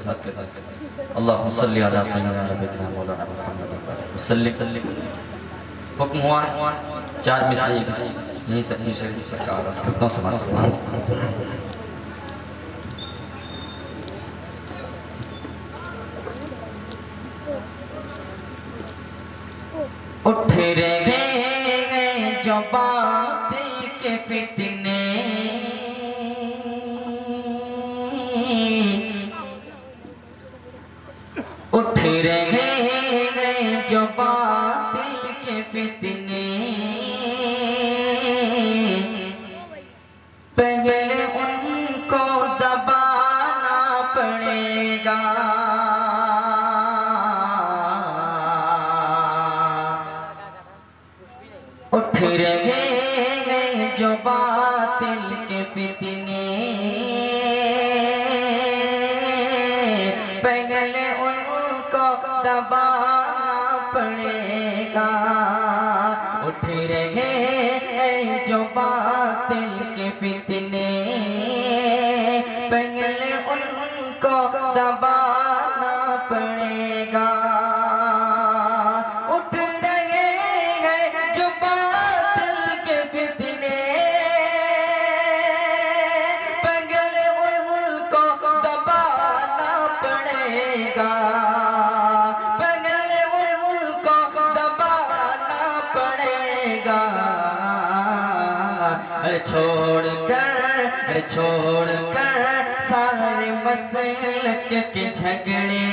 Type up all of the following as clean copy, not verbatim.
ساتھ کہتا ہے اللہم صلی علی سیدنا نبینا مولانا محمد وسلم. حکم ہوا ہے 4 مصرع یہیں سے اپنی شریف پر کا آغاز کرتا ہوں. سماعت فرمائیں. اٹھ رہے جو باطل کے فتنے اٹھ رہے جو باطل کے فتنے پہلے ان کو دبانا پڑے گا. اٹھ رہے جو باطل کے فتنے پہلے ان کو دبانا پڑے گا. اٹھ رہے جو باطل کے فتنے پہلے ان کو دبانا پڑے گا. چھوڑ کر سارے مسلک کے جھگڑے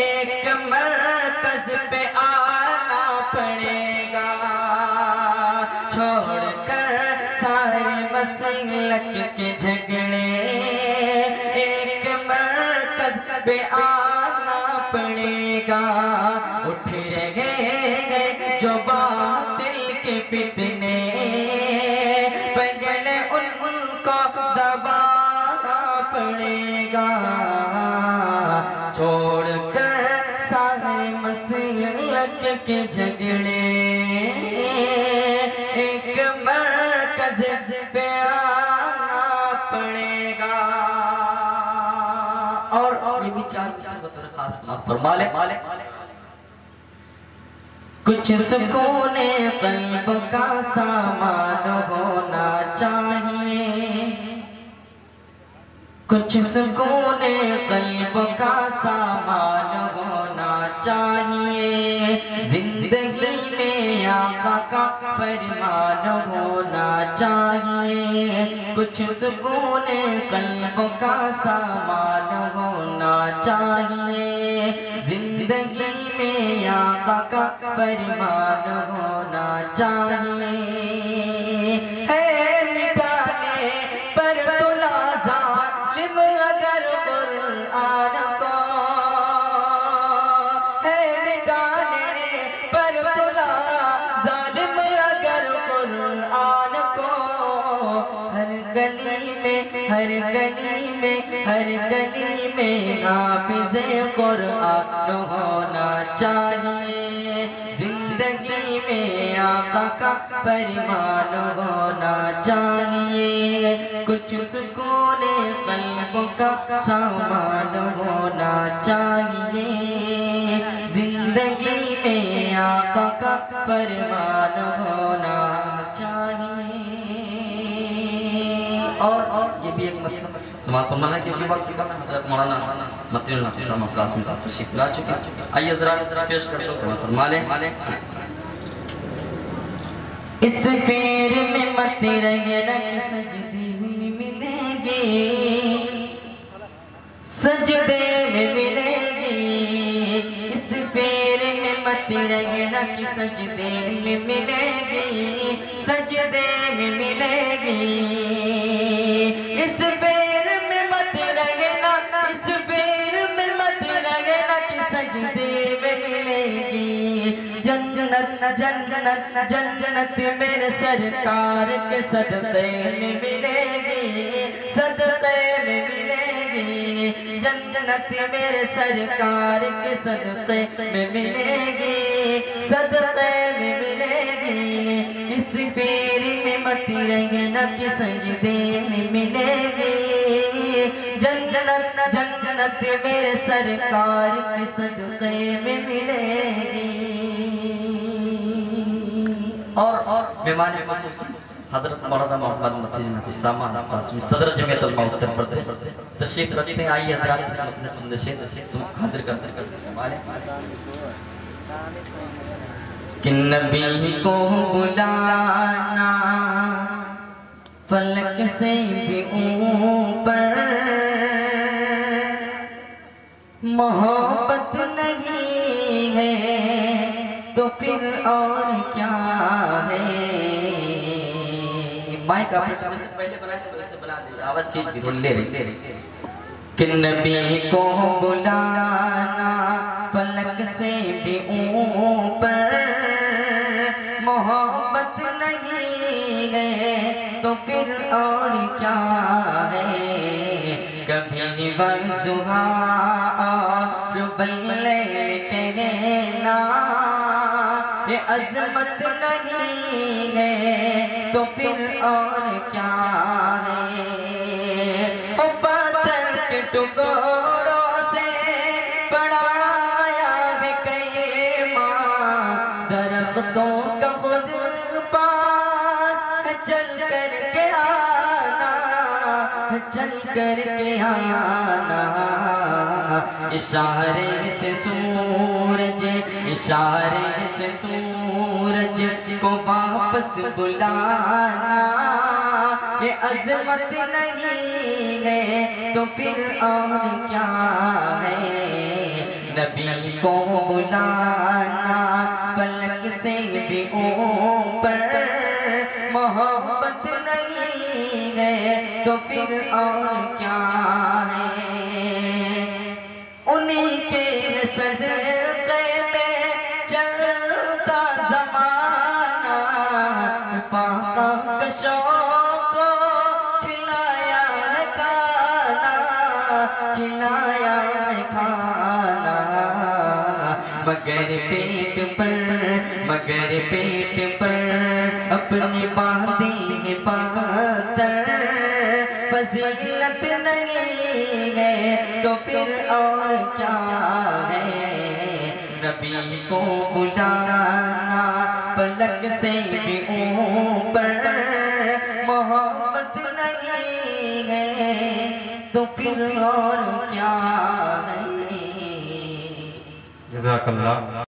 ایک مرکز پہ آنا پڑے گا. چھوڑ کر سارے مسلک کے جھگڑے ایک مرکز پہ آنا پڑے گا. اٹھ رہے جو باطل کے فتنے پہلے ان کو دبانا پڑے گا. چھوڑ کر سارے مسلک کے جھگڑے ایک مرکز پہ آنا پڑے گا. اور یہ بھی 4 چیزیں بطور خاص سماعت فرما لے. کچھ سکون قلب کا سامان ہونا چاہیے. کچھ سکون قلب کا سامان ہونا چاہیے. زندگی میں آقا کا فرمان ہونا چاہیے. کچھ سکون قلب کا سامان ہونا چاہیے. زندگی میں آقا کا فرمان ہونا چاہیے. ہے مٹانے پر تلا ظالم اگر قرآن کو ہے مٹانے پر تلا ظالم اگر قرآن کو. ہر گلی میں ہر گلی میں ہر گلی میں حافظ قرآن ہونا چاہیے. زندگی میں آقا کا فرمان ہونا چاہیے. کچھ سکون قلب کا سامان ہونا چاہیے. زندگی میں آقا کا فرمان ہونا چاہیے. اور یہ بھی ایک مطلب سماعت فرمانا ہے کیونکہ وقت کا حضرت مولانا متین الحق اسلام قاسم میں صاحب تشریف لا چکے. آئیے ذرا پیش کرتا ہوں. سماعت فرما لیں. اس پیر میں مت رہنا کہ سجدے میں ملے گی. سجدے میں ملے گی. اس پیر میں مت رہنا کہ سجدے میں ملے گی. سجدے میں ملے گی. اس پیر میں مت رہنا اس پیر میں مت رہنا کہ سجدے میں ملے گی. جنت جنت جنت میرے سرکار کے صدقے میں ملے گی. صدقے میں ملے گی. جنت میرے سرکار کے صدقے میں ملے گی. صدقے میں ملے گی. اس پیر میں مت رہنا کہ سجدے میں ملے گی. جنت جنت جنت میرے سرکار کے صدقے میں ملے گی۔ اور مہمان خصوصی حضرت مولانا محمد مدنی نبی سامان قاسمی صدر جمعیت علماء اتر پردیش تشریف رکھتے ہیں۔ آئیے حضرات چند شعر حاضر کرتے کہ نبی کو بلانا فلک سے بھی اوپر، محبت نہیں ہے تو پھر اور کیا ہے۔ مائک آپریٹر جیسے پہلے بنائے تھے ویسے بنا دیں، آواز کھینچ دی تھوڑی لے رہی کہ نبی کو بلانا فلک سے بھی اوپر، محبت نہیں ہے تو پھر اور کیا ہے۔ کبھی وضحا اور باللیل کہنا یہ عظمت نہیں ہے تو پھر اور کیا ہے۔ او پتھر کے ٹکڑوں سے بنایا ہے خیمہ، درختوں کا خود پار چل کر کے آنا، چل کر کے آنا۔ اشارے سے سورج، اشارے سے سورج کو واپس بلانا یہ عظمت نہیں ہے تو پھر اور کیا ہے۔ نبی کو بلانا فلک سے بھی اوپر، محبت نہیں ہے تو پھر اور کیا ہے۔ انہی کے صدقے میں چلتا زمانہ، پاکا کشوں کو کھلایا ہے کھانا، کھلایا ہے کھانا۔ مگر پیٹ پر اپنی باندھی پاتر، فضیلت نہیں ہے تو پھر اور کیا ہے۔ نبی کو بلانا فلک سے بھی اوپر، محبت نہیں ہے تو پھر اور کیا ہے۔ جزاک اللہ۔